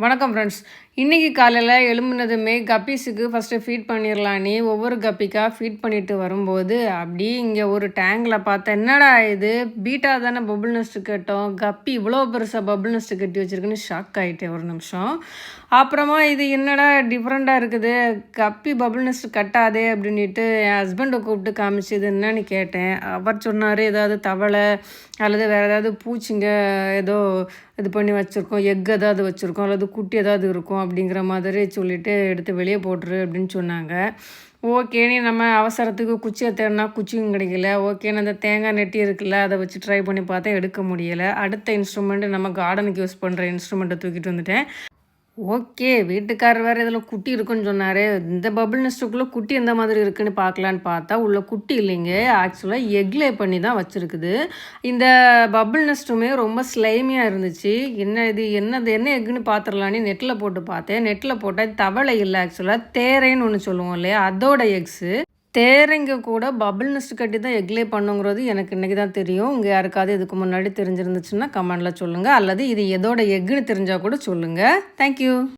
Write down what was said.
வணக்கம் ஃப்ரெண்ட்ஸ். இன்றைக்கி காலையில் எழும்புனதுமே கப்பீஸுக்கு ஃபஸ்ட்டு ஃபீட் பண்ணிடலான்னு ஒவ்வொரு கப்பிக்காக ஃபீட் பண்ணிட்டு வரும்போது அப்படியே இங்கே ஒரு டேங்கில் பார்த்தேன். என்னடா இது பீட்டா தானே பபுள் நெஸ்ட்டு கட்டோம், கப்பி இவ்வளோ பெருசாக பபுள் நெஸ்ட்டு கட்டி வச்சுருக்குன்னு ஷாக் ஆகிட்டேன் ஒரு நிமிஷம். அப்புறமா இது என்னடா டிஃப்ரெண்ட்டாக இருக்குது, கப்பி பபுள் நெஸ்ட்டு கட்டாதே அப்படின்ட்டு என் ஹஸ்பண்டை கூப்பிட்டு காமிச்சு இது என்னன்னு கேட்டேன். அவர் சொன்னார் ஏதாவது தவளை அல்லது வேறு ஏதாவது பூச்சிங்க ஏதோ இது பண்ணி வச்சுருக்கோம், எக் ஏதாவது வச்சுருக்கோம் அல்லது குட்டி ஏதாவது இருக்கும் அப்படிங்கிற மாதிரி சொல்லிவிட்டு எடுத்து வெளியே போட்டுரு அப்படின்னு சொன்னாங்க. ஓகேன்னு நம்ம அவசரத்துக்கு குச்சியை தேடினா குச்சியும் கிடைக்கல. ஓகேன்னு அந்த தேங்காய் நெட்டி இருக்குல்ல அதை வச்சு ட்ரை பண்ணி பார்த்தா எடுக்க முடியலை. அடுத்த இன்ஸ்ட்ருமெண்ட்டு நம்ம கார்டனுக்கு யூஸ் பண்ணுற இன்ஸ்ட்ருமெண்ட்டை தூக்கிட்டு வந்துட்டேன். ஓகே, வீட்டுக்காரர் வேறு இதில் குட்டி இருக்குன்னு சொன்னார். இந்த பபுள் நெஸ்ட்டுக்குள்ளே குட்டி எந்த மாதிரி இருக்குன்னு பார்க்கலான்னு பார்த்தா உள்ள குட்டி இல்லைங்க, ஆக்சுவலாக எக்லே பண்ணி தான் வச்சுருக்குது. இந்த பபுள் நெஸ்ட்டுமே ரொம்ப ஸ்லைமியாக இருந்துச்சு. என்ன இது என்ன எக்குன்னு பார்த்துடலான்னு நெட்டில் போட்டு பார்த்தேன். நெட்டில் போட்டால் தவளை இல்லை, ஆக்சுவலாக தேரைன்னு ஒன்று சொல்லுவோம் இல்லையா, அதோட எக்ஸு. தேரைங்க கூட பபுள் நெஸ்ட் கட்டி தான் எக்லே பண்ணுங்கிறது எனக்கு இன்றைக்கி தான் தெரியும். இங்கே யாருக்காவது இதுக்கு முன்னாடி தெரிஞ்சிருந்துச்சுன்னா கமெண்டில் சொல்லுங்கள், அல்லது இது எதோட எக்குன்னு தெரிஞ்சால் கூட சொல்லுங்கள். தேங்க்யூ.